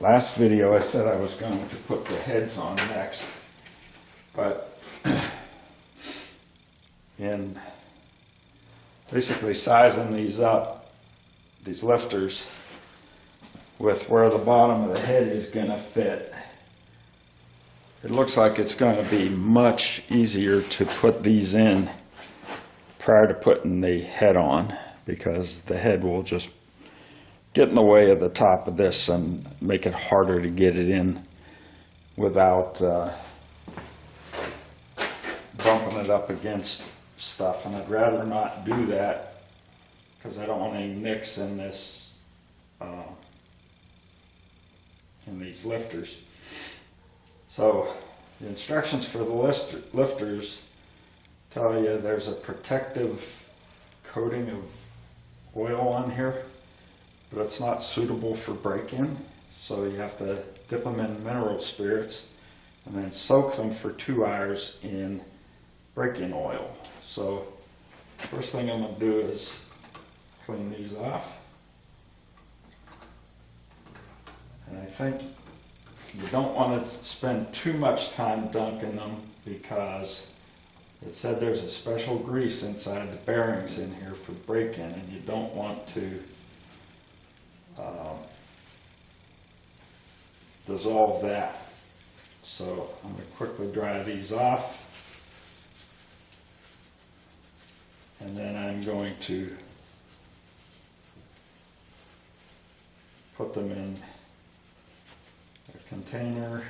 Last video I said I was going to put the heads on next, but in basically sizing these up, these lifters, with where the bottom of the head is going to fit, it looks like it's going to be much easier to put these in prior to putting the head on, because the head will just get in the way of the top of this and make it harder to get it in without bumping it up against stuff. And I'd rather not do that because I don't want any nicks in this in these lifters. So the instructions for the lifters tell you there's a protective coating of oil on here, but it's not suitable for break-in, so you have to dip them in mineral spirits and then soak them for 2 hours in break-in oil. So first thing I'm going to do is clean these off. And I think you don't want to spend too much time dunking them, because it said there's a special grease inside the bearings in here for break-in, and you don't want to dissolve that. So I'm going to quickly dry these off, and then I'm going to put them in a container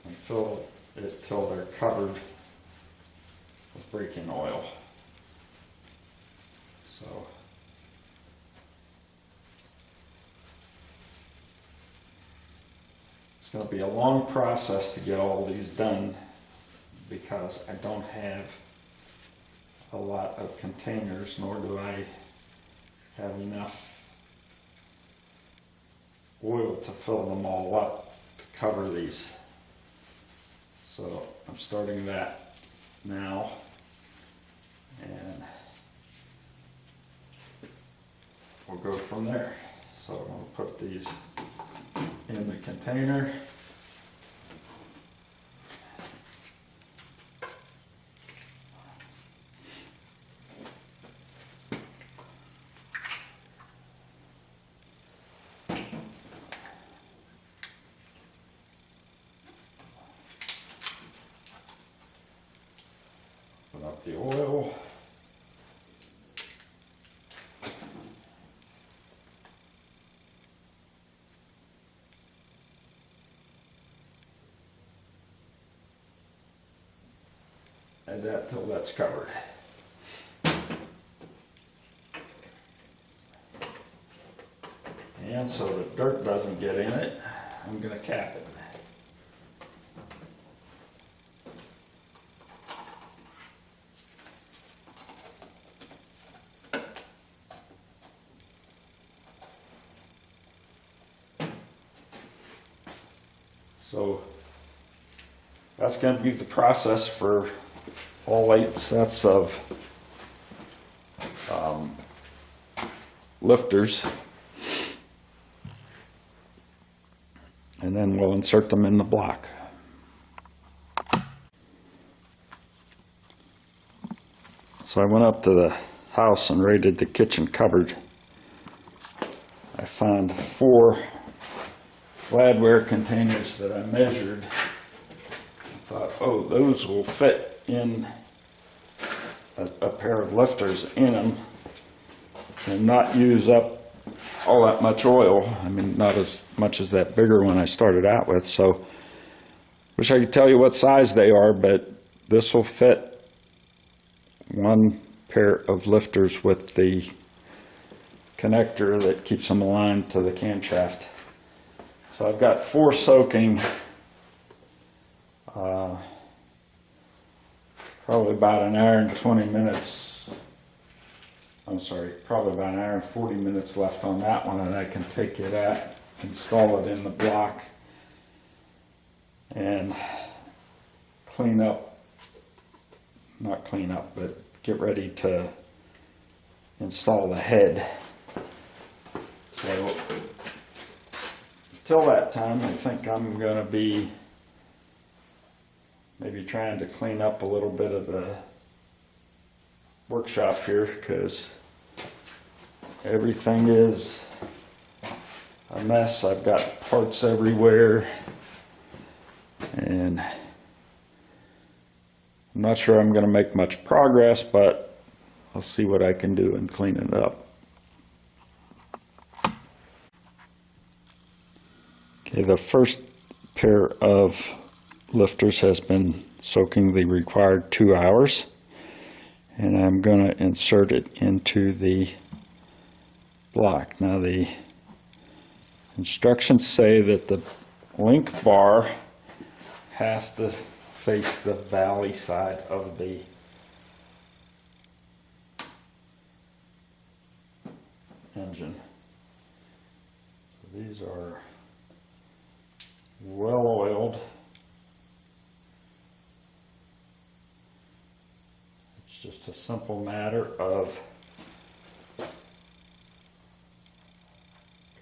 and fill it till they're covered with break-in oil. So it's going to be a long process to get all these done, because I don't have a lot of containers, nor do I have enough oil to fill them all up to cover these. So I'm starting that now, and we'll go from there. So I'm going to put these in the container. Put up the oil. Add that till that's covered. And so the dirt doesn't get in it, I'm going to cap it. So that's going to be the process for all 8 sets of lifters, and then we'll insert them in the block. So I went up to the house and raided the kitchen cupboard. I found 4 Gladware containers that I measured. I thought, oh, those will fit in a pair of lifters in them and not use up all that much oil. I mean, not as much as that bigger one I started out with. So wish I could tell you what size they are, but this will fit 1 pair of lifters with the connector that keeps them aligned to the camshaft. So I've got 4 soaking, probably about an hour and 20 minutes, I'm sorry, probably about an hour and 40 minutes left on that one, and I can take it out, install it in the block, and not clean up, but get ready to install the head. So until that time, I think I'm going to be maybe trying to clean up a little bit of the workshop here, because everything is a mess. I've got parts everywhere, and I'm not sure I'm going to make much progress, but I'll see what I can do in cleaning it up. Okay, the first pair of lifters has been soaking the required 2 hours, and I'm going to insert it into the block. Now the instructions say that the link bar has to face the valley side of the engine. So these are well oiled. It's just a simple matter of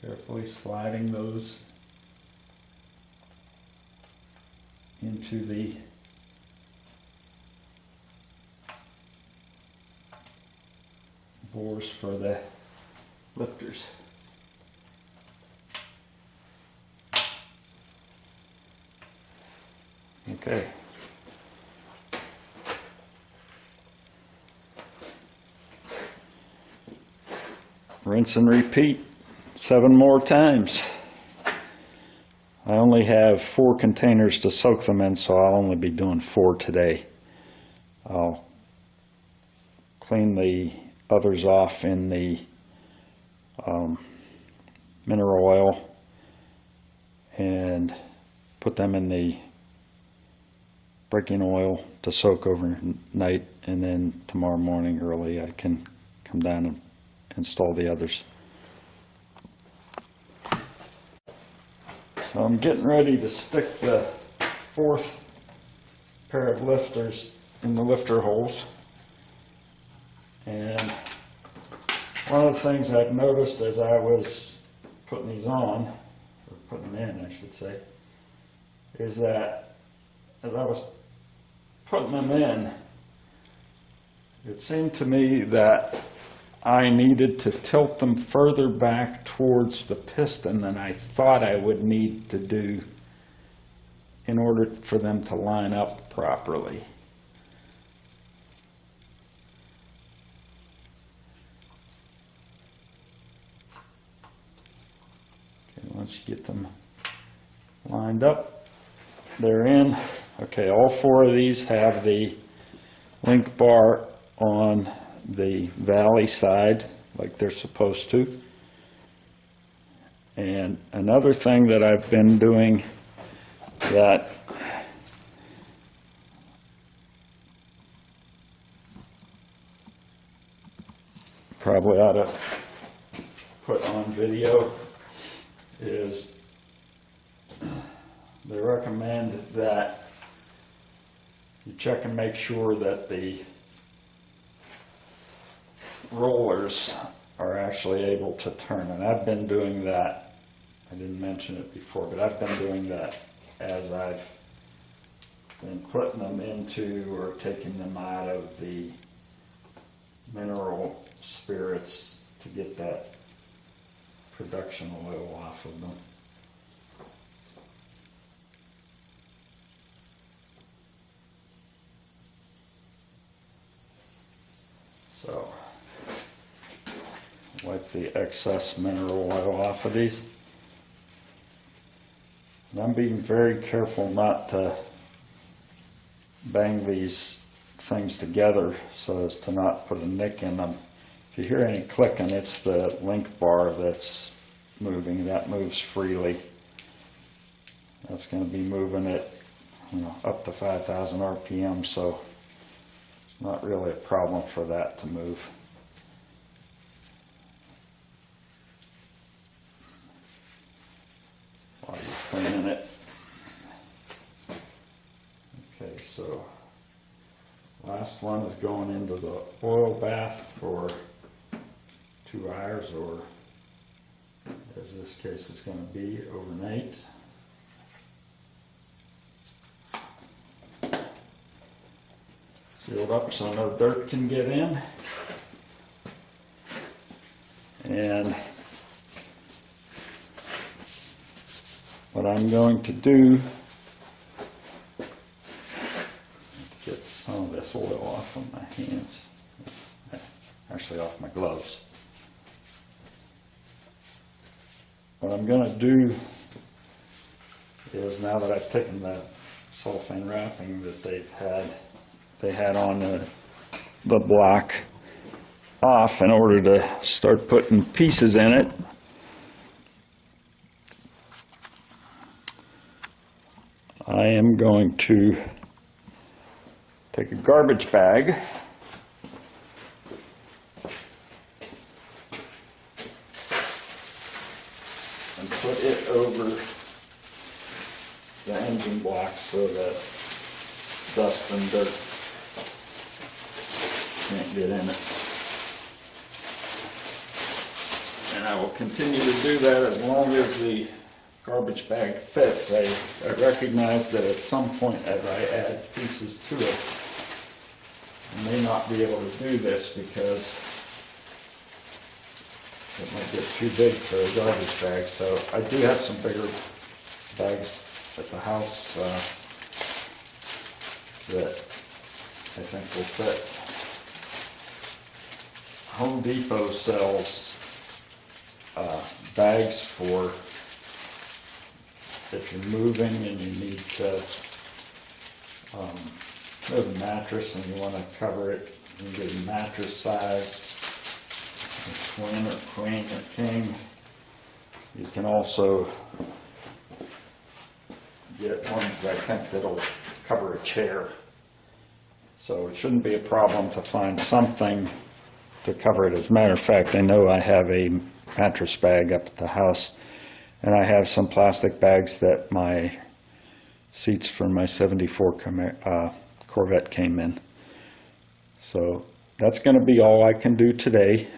carefully sliding those into the bores for the lifters. Okay. Rinse and repeat 7 more times. I only have 4 containers to soak them in, so I'll only be doing 4 today. I'll clean the others off in the mineral oil and put them in the braking oil to soak overnight, and then tomorrow morning early I can come down and install the others. So I'm getting ready to stick the 4th pair of lifters in the lifter holes, and one of the things I've noticed as I was putting these on, or putting them in I should say, is that as I was putting them in, it seemed to me that I needed to tilt them further back towards the piston than I thought I would need to do in order for them to line up properly. Okay, once you get them lined up, they're in. Okay, all 4 of these have the link bar on the valley side like they're supposed to. And another thing that I've been doing that probably ought to put on video is they recommend that you check and make sure that the rollers are actually able to turn, and I've been doing that. I didn't mention it before, but I've been doing that as I've been putting them into or taking them out of the mineral spirits to get that production oil off of them. So wipe the excess mineral oil off of these. And I'm being very careful not to bang these things together so as to not put a nick in them. If you hear any clicking, it's the link bar that's moving. That moves freely. That's going to be moving at up to 5,000 RPM, so it's not really a problem for that to move. While you're cleaning it. Okay, so last one is going into the oil bath for 2 hours or as this case is going to be overnight. Sealed up so no dirt can get in. And what I'm going to do, get some of this oil off of my hands, actually off my gloves. What I'm going to do is, now that I've taken the cellophane wrapping that they had on the block off in order to start putting pieces in it, I am going to take a garbage bag and put it over the engine block so that dust and dirt can't get in it. And I will continue to do that as long as the garbage bag fits. I recognize that at some point as I add pieces to it, I may not be able to do this because it might get too big for a garbage bag. So I do have some bigger bags at the house that I think will fit. Home Depot sells bags for if you're moving and you need to move a mattress and you want to cover it. You can get a mattress size, a twin or queen or king. You can also get ones that I think that'll cover a chair. So it shouldn't be a problem to find something to cover it. As a matter of fact, I know I have a mattress bag up at the house, and I have some plastic bags that my seats from my '74 Corvette came in. So that's going to be all I can do today.